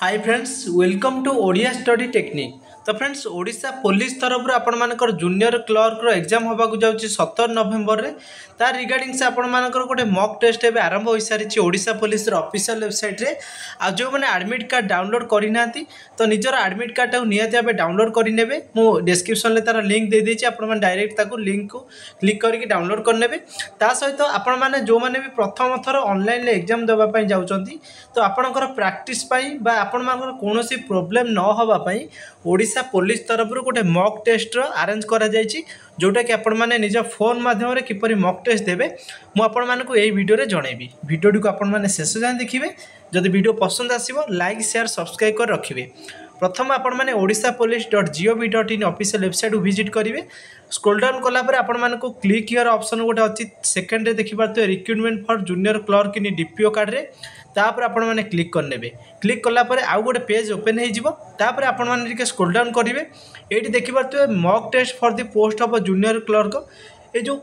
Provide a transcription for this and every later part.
Hi friends welcome to Odia study technique. तो friends Odisha police तरफ आपण मानकर जूनियर क्लर्क रो एग्जाम होबाकू जाउची 17 नवेम्बर रे तार रिगार्डिंग से आपण मानकर गोटे मॉक टेस्ट एबे आरंभ होई सारिछि ओडिशा पुलिस रो ऑफिशियल वेबसाइट रे। आ जो माने एडमिट कार्ड डाउनलोड करि नांती तो निजर एडमिट कार्ड टाउ नियति आबे डाउनलोड करि नेबे। मु डिस्क्रिप्शन ले तार लिंक दे देछि आपण माने डायरेक्ट ताको लिंक को क्लिक करके डाउनलोड कर नेबे। ता सहित आपण माने जो माने भी प्रथम थर ऑनलाइन ले एग्जाम देबा पई जाउचंती तो आपणकर प्रैक्टिस पई बा आपण मानकर कोनोसी प्रॉब्लम न होबा पई ओडिशा पुलिस तरफ गोटे मॉक टेस्ट अरेंज करा जायछि जोटा कि आपण माने निज फोन माध्यम रे किपरि मॉक टेस्ट देबे मु आपण मानकु एई वीडियो रे जणैबी। वीडियो को आपण माने शेष जाय देखिबे। जदि वीडियो पसंद आसीबो लाइक शेयर सब्सक्राइब कर रखिबे। प्रथम आपण माने odishapolice.gov.in ऑफिशियल वेबसाइट विजिट करिवे। स्क्रॉल डाउन कला पर आपण मानकु क्लिक हियर ऑप्शन गोटे अछि सेकंड रे देखि पारतो recruitment for junior clerk in DPO card रे तापर आपण माने क्लिक कर नेबे। क्लिक कला पर आउ गोटे पेज ओपन हो जिवो। तापर आपण माने टिके स्क्रॉल डाउन करिवे। एठी देखि पारतो mock test for the post of junior clerk ए जो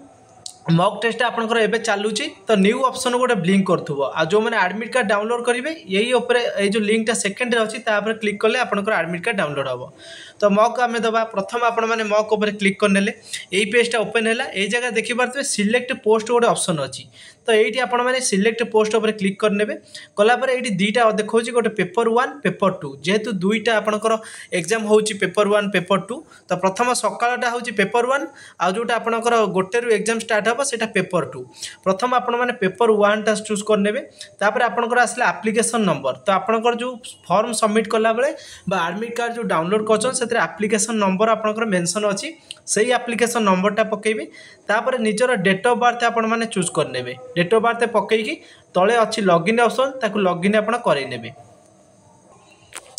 मॉक टेस्ट आपनकर एबे चालुची तो न्यू ऑप्शन गोटे ब्लिंक करथुबो। आ जो माने एडमिट कार्ड डाउनलोड करिवे यही ऊपर ए जो लिंक ता सेकंड रे अछि ता पर क्लिक करले आपनकर एडमिट कार्ड डाउनलोड हबो। तो मॉक आमे दबा प्रथम आपण माने मॉक ऊपर क्लिक करनेले एई पेज ता ओपन हैला। एई जगह देखि पारथबे सिलेक्ट पोस्ट गोटे ऑप्शन अछि तो एठी आपण माने सिलेक्ट पोस्ट ऊपर क्लिक करनेबे। कला पर एठी दुईटा देखौची गोटे पेपर 1 पेपर 2 जेहेतु दुईटा आपनकर एग्जाम होउची पेपर 1 पेपर 2 तो प्रथम सकाळटा होउची पेपर 1 आ जोटा आपनकर गोटे रु एग्जाम स्टार्ट हबो सेटा पेपर 2। प्रथम आपण माने पेपर 1 टा चूज करनेबे। तापर आपनकर आसला एप्लीकेशन नंबर तो आपनकर जो फॉर्म सबमिट कला बेले बा एडमिट कार्ड जो डाउनलोड करछन सेते एप्लीकेशन नंबर आपनकर मेंशन अछि सही एप्लीकेशन नंबर टा पकेबे। तापर निजर डेट ऑफ बर्थ आपण माने चूज करनेबे। डेट ऑफ बर्थ पकईकी तले अच्छी लॉगिन ऑप्शन ताकू लॉगिन आपण करई नेबे।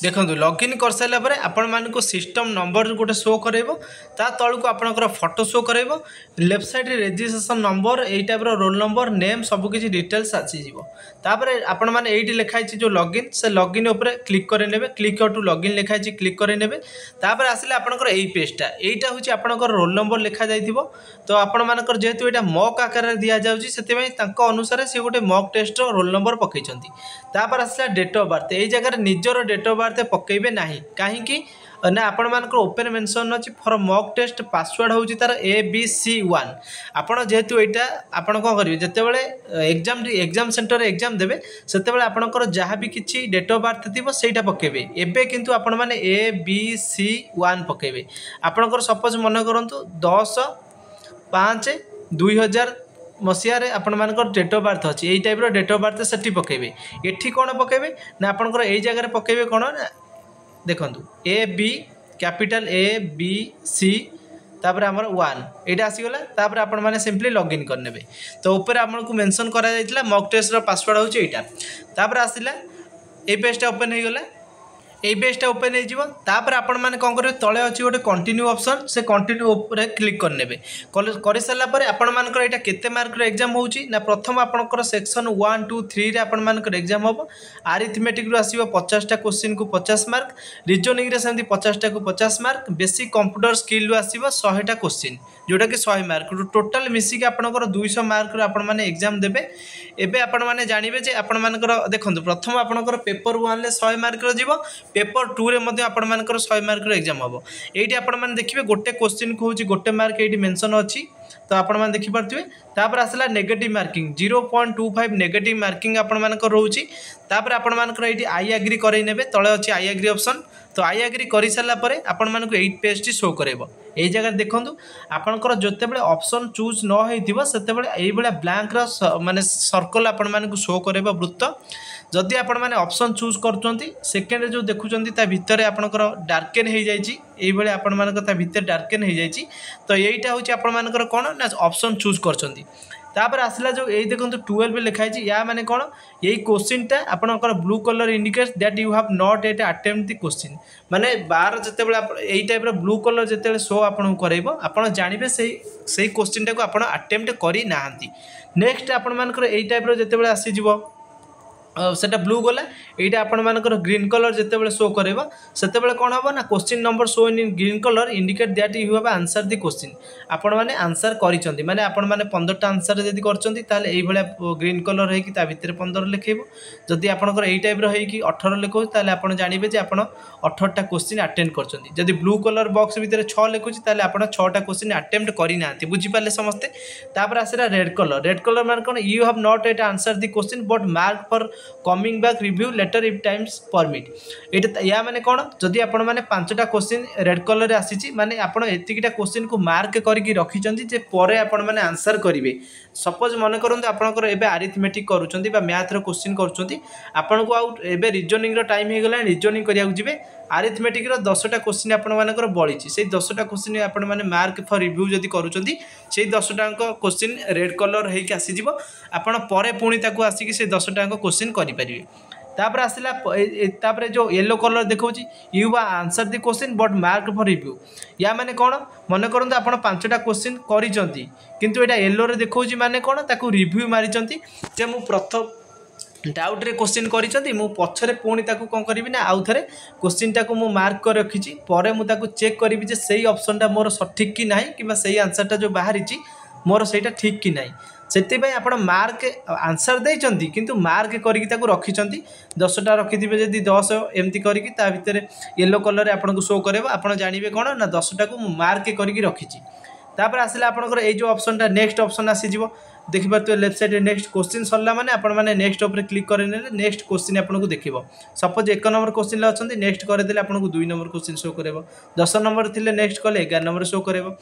देखो लॉगिन कर सारा पर आपण मानक सिस्टम नंबर गोटे शो करेबो ता तळको आपनकर फोटो शो करेबो। लेफ्ट साइड रे रजिस्ट्रेशन नंबर एई टाइप रो रोल नंबर नेम सब किछि डिटेल्स आसी जिवो। तापर आपण माने एइटी लिखाइ छि जो लॉगिन से लॉगिन ऊपर क्लिक करे नेबे। क्लिक टू लॉगिन लिखाइ छि क्लिक करे नेबे। तापर आसिले आपनकर एई पेजटा एइटा होछि आपनकर रोल नंबर लिखा जाइथिबो। तो आपण मानकर जेहेतु एटा मॉक आकार रे दिया जाउछि सेते पई तांको अनुसार से गोटे मॉक टेस्ट रो रोल नंबर पकई छथि। तापर आसिला डेट ऑफ बर्थ एई जगह रे निजर डेट ऑफ बर्थ पकेबे नाही काहेकि ना आपण मानकर ओपन मेंशन अछि फॉर मॉक टेस्ट पासवर्ड होउची तार ABC1। आपण जेहेतु एटा आपण को करिवे जते बेले एग्जाम सेंटर एग्जाम देबे सेते बेले आपणकर जहा भी किछि डेट ऑफ बर्थ थिबो सेटा पकेबे। एबे किंतु आपण माने ABC1 पकेबे। आपणकर सपोज मन करंतु 10/5/2000 मसीह आपण मानकर डेट ऑफ बर्थ अच्छी यही टाइप डेट ऑफ बर्थ सेठी पकेबे। एठी कोन पकेबे ना आपनकर एई जगह रे पकेबे कोन ना देखंतु AB कैपिटल ABC तापर हमर 1 एटा आसी गला। तापर आपण माने सिंपली लॉगिन कर नेबे। तो ऊपर आपन को मेंशन करा जाइतला मॉक टेस्ट रो पासवर्ड होची एटा। तापर आसिला ए पेज टा ओपन हे गला। ए पेजटा ओपन हो जिवो। तापर आपण माने कोन करे तळे अछि गोटे कंटिन्यू ऑप्शन से कंटिन्यू ऊपर क्लिक कर नेबे। करि साला परे आपण मानकर एटा केते मार्क रो एग्जाम होउची ना प्रथम आपनकर सेक्शन 1 2 3 रे आपण मानकर एग्जाम होबो। अरिथमेटिक रो आसीबो 50 टा क्वेश्चन को 50 मार्क। रीजनिंग रे सेंती 50 टा को 50 मार्क। बेसिक कंप्यूटर स्किल रो आसीबो 100 टा क्वेश्चन जोटा कि 100 मार्क टोटल मिसी के आपनकर 200 मार्क रो आपण माने एग्जाम देबे। एबे आपण माने जानिबे जे आपण मानकर देखंतु प्रथम आपनकर पेपर 1 ले 100 मार्क रो जीवो। पेपर 2 रे मध्ये आपण मानकर 100 मार्क रो एग्जाम हबो। एठी आपण माने देखिबे गोटे क्वेश्चन को होची गोटे मार्क एठी मेंशन अछि तो आपण माने देखि परथिबे। तापर आसला नेगेटिव मार्किंग 0.25 नेगेटिव मार्किंग आपण मानकर रहउची। तापर आपण मानकर एठी आई एग्री करई नेबे तळे अछि आई एग्री ऑप्शन। तो आई एग्री करि साला परे आपण मानको 8 पेज टी शो करेबो। एई जगह देखंतु आपनकर जते बेले ऑप्शन चूज न हेतिबो सेते बेले एई बेले ब्लैंक रो माने सर्कल आपण मानको शो करेबो वृत्त। जदि आपण माने ऑप्शन चूज करचंती सेकंड जो देखुचंती ता भितरे आपनकर डार्केन हे जाईची एई बेले आपण मानकर ता भितर डार्केन हे जाईची। तो एईटा होची आपण मानकर कोन ना ऑप्शन चूज करचंती। तापर आसला जो एई देखंतु 12 पे लिखाई छी या माने कोन एई क्वेश्चन टा आपनकर blue colour indicates that you have not eight attempt the question माने 12 जते बेले एई टाइप रो ब्लू कलर जते बेले शो आपन करैबो आपण जानिबे सेई क्वेश्चन टा को आपण अटेम्प्ट करि नाहंती। नेक्स्ट आपण मानकर एई टाइप रो जते बेले आसी जिवो सेटा ब्लू गला एटा आपण मानकर ग्रीन कलर जेतेबेले शो करेबो सेतेबेले कोन हबो ना question number show in green colour indicate that you have answer the question आपण माने आंसर करिसंती माने आपण माने 15 टा आंसर जदी करचंती ताले एई भले ग्रीन कलर हे कि ता भितर 15 लिखेबो जदी आपनकर एई टाइप रो हे कि 18 लिखो ताले आपण जानिबे जे आपण 18 टा क्वेश्चन अटेंड करचंती जदी ब्लू कलर बॉक्स भितर 6 लिखुची ताले आपण 6 टा क्वेश्चन अटेम्प्ट करि नांती बुझी पाले समस्ते तापर आसेरा रेड कलर माने कोन you have not yet answer the question but mark for coming back review later if times permit एटा या माने कोन जदी आपण माने 5टा क्वेश्चन रेड कलर रे आसीची माने आपण एतिकिटा क्वेश्चन को मार्क करके रखिचंती जे परे आपण माने आंसर करिवे सपोज मन करंतु आपनकर एबे अरिथमेटिक करूचंती बा मैथ रो क्वेश्चन करूचंती आपण को आउट एबे रीजनिंग रो टाइम हे गला रीजनिंग करिया जिवे अरिथमेटिक रो 10टा क्वेश्चन आपण मानकर बळीची से 10टा क्वेश्चन आपण माने मार्क फॉर रिव्यू जदी करूचंती से 10टा क्वेश्चन रेड कलर हे के आसी जिवो आपण परे पुणी ताको आसी कि से 10टा क्वेश्चन करि परिवे तापर आसला तापर जो येलो कलर देखौची you answer the question but mark for review या माने कोन मन करंतु आपण 5टा क्वेश्चन करिसंती किंतु एटा येलो रे देखौची माने कोन ताको रिव्यू मारिसंती जे मु प्रथम डाउट रे क्वेश्चन करिसंती मु पछरे पुणी ताको कोन करबी ना आउ थरे क्वेश्चन ताको मु मार्क कर रखिची परे मु ताको चेक करबी जे सही ऑप्शन ता मोर सठिक कि नाही किबा सही आंसर ता जो बाहरिची मोर सेटा ठीक कि नाही सेतिबाई आपण मार्क आंसर देइचंती किंतु मार्क करिकि ताको रखिचंती 10टा रखिथिबे जदी 10 एमती करिकि ता भितर येलो कलर रे आपण को शो करेबो आपण जानिबे कोन ना 10टा को मार्क करिकि रखिची तापर आसला आपनकर ए जो ऑप्शन ता नेक्स्ट ऑप्शन आसी जिवो देखि पारतो लेफ्ट साइड रे नेक्स्ट क्वेश्चन सरला माने आपण माने नेक्स्ट ऊपर क्लिक करे नेले नेक्स्ट क्वेश्चन आपन को देखिबो सपोज 1 नंबर क्वेश्चन ले अछंती नेक्स्ट करे देले आपन को 2 नंबर क्वेश्चन शो करेबो 10 नंबर थिले नेक्स्ट कले 11 नंबर शो करेबो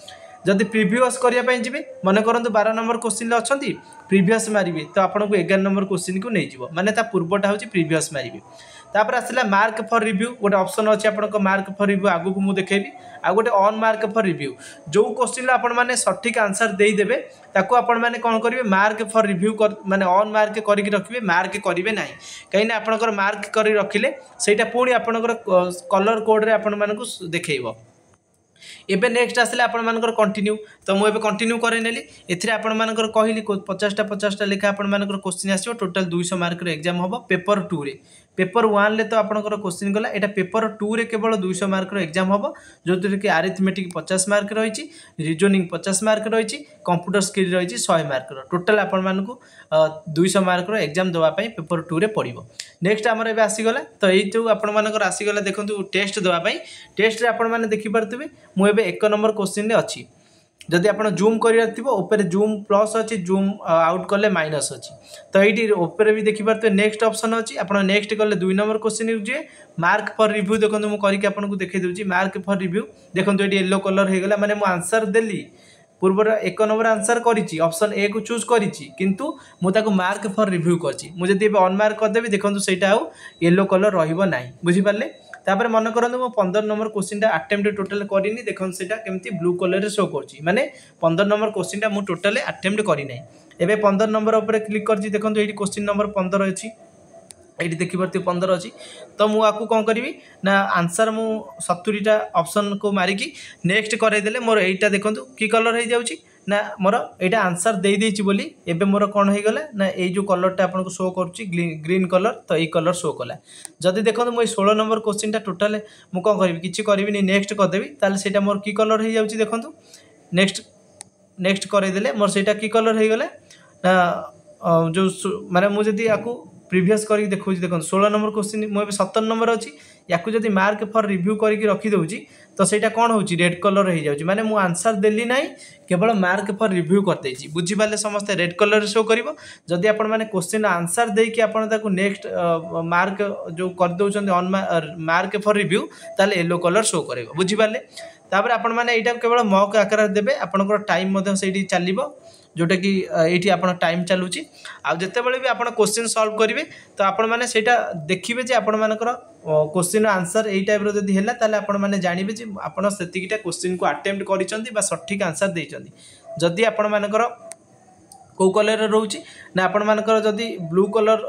जदि प्रीवियस करिया पई जिबे मन करंतु 12 नंबर क्वेश्चन ले अछंती प्रीवियस मारिबे तो आपन को 11 नंबर क्वेश्चन को नै जिवो माने ता पूर्वटा होची प्रीवियस मारिबे तापर आसला मार्क फॉर रिव्यू गोटे ऑप्शन अछि आपन को मार्क फॉर रिव्यू आगु को मु देखेबी आ गोटे ऑन मार्क फॉर रिव्यू जो क्वेश्चन आपण माने सठिक आंसर देई देबे ताको आपण माने कोन करिवे मार्क फॉर रिव्यू माने ऑन मार्क करिकि रखिबे मार्क करिवे नाही कहिना आपनकर मार्क करि रखिले सेटा पुणी आपनकर कलर कोड रे आपण मानकु देखैबो एबे नेक्स्ट आसले आपण मानकर कंटिन्यू तो मु एबे कंटिन्यू करे नेली एथिरे आपण मानकर कहिली 50 टा लेखा आपण मानकर क्वेश्चन आसीबो टोटल 200 मार्क रो एग्जाम होबो पेपर 2 रे पेपर 1 ले तो आपनकर क्वेश्चन गला एटा पेपर 2 रे केवल 200 मार्क रो एग्जाम होबो जोतिर कि अरिथमेटिक 50 मार्क रहिछि रीजनिंग 50 मार्क रहिछि कंप्यूटर स्किल रहिछि 100 मार्क रो टोटल आपण मानकु 200 मार्क रो एग्जाम दवा पई पेपर 2 रे पड़िबो नेक्स्ट हमर एबे आसी गला तो एई जो आपण मानकर आसी गला देखंतु टेस्ट दवा पई टेस्ट रे आपण माने देखि परतबे मु एबे 1 नंबर क्वेश्चन रे अछि जदि आपण जूम करियार थिबो ऊपर जूम प्लस अछि जूम आउट करले माइनस अछि तो एठी ऊपर भी देखि परते नेक्स्ट ऑप्शन अछि आपण नेक्स्ट करले 2 नंबर क्वेश्चन यूजे मार्क फॉर रिव्यू देखंतु मु करि के आपण को देखै दउची मार्क फॉर रिव्यू देखंतु एठी येलो कलर हे गला माने मु आंसर देली पूर्वर 1 नंबर आंसर करिछि ऑप्शन ए को चूज करिछि किंतु मु ताको मार्क फॉर रिव्यू करछि मु जदि ऑन मार्क कर देबी देखंतु सेटा आउ येलो कलर रहिबो नाही बुझि पाले तापर मन करंतु मो 15 नंबर क्वेश्चन टा अटेम्प्ट टोटल करिनी देखन सेटा केमती ब्लू कलर रे शो करछि माने 15 नंबर क्वेश्चन टा मु टोटल अटेम्प्ट करि नै एबे 15 नंबर ऊपर क्लिक करछि देखंतु एठी क्वेश्चन नंबर 15 अछि एठी देखि परती 15 अछि तो मु आकु कोन करबी ना आंसर मु 70 टा ऑप्शन को मारि की नेक्स्ट करे देले मोर एटा देखंतु की कलर हे जाउछि ना मोर एटा आंसर दे देछि बोली एबे मोर कोन हे गला ना ए जो कलर टा आपन को शो करछि ग्रीन कलर तो ए कलर शो कला जदि देखंतु मो 16 नंबर क्वेश्चन टा टोटल मु कोन करबी किछि करबी नि नेक्स्ट कर देबी ताले सेटा मोर की कलर हे जाउछि देखंतु नेक्स्ट करे देले मोर सेटा की कलर हे गला जो माने मु जदि आकु प्रीवियस करी देखौ देखो 16 नंबर क्वेश्चन मो 17 नंबर अछि याकु जदि मार्क फॉर रिव्यू करी रखी दउची तो सेटा कोन होची रेड कलर हे जाउची माने मु आंसर देली नाही केवल मार्क फॉर रिव्यू कर देची बुझी पाले समस्त रेड कलर शो करिवो जदि आपण माने क्वेश्चन आंसर देई कि आपण ताको नेक्स्ट मार्क जो कर दउचंदी ऑन मार्क फॉर रिव्यू ताले येलो कलर शो करिवो बुझी पाले तापर आपण माने एटा केवल मॉक आकार देबे आपनकर टाइम मधे सेठी चलिवो जोटा कि ये आप टाइम चलुची आते भी आप क्वेश्चन सॉल्व करेंगे तो आपण मैंने से देखिए जे आपण मानकर क्वेश्चन आंसर यही टाइप जब है ताले आपण मैंने जानवे जे आपण से क्वेश्चन को अटेम्प्ट कर सठिक आंसर देइचंदी जदि आपण मानकर कौ कलर रोचे ना आपण मानकर जदि ब्लू कलर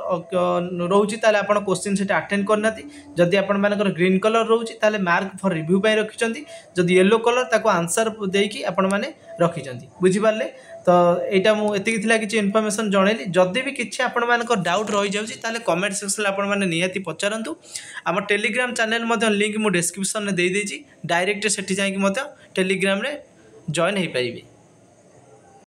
रोचे ताले आपण क्वेश्चन से अटेंड करना जदि आपण मानकर ग्रीन कलर रोचे ताले मार्क फॉर रिव्यू पे रखिचंदी जदि येलो कलर ताको आंसर देकी आपण माने रखिचंदी बुझी पारले तो यहाँ मुझे किसी इनफर्मेशन जनइली जदि भी किसी आपण डाउट रही जाए कमेंट सेक्शन में आपण निहाती पचारतु आम टेलीग्राम चैनल लिंक मुझे डिस्क्रिप्शन में दे देती डायरेक्ट से जाकि टेलीग्राम रे जॉइन हो पारे।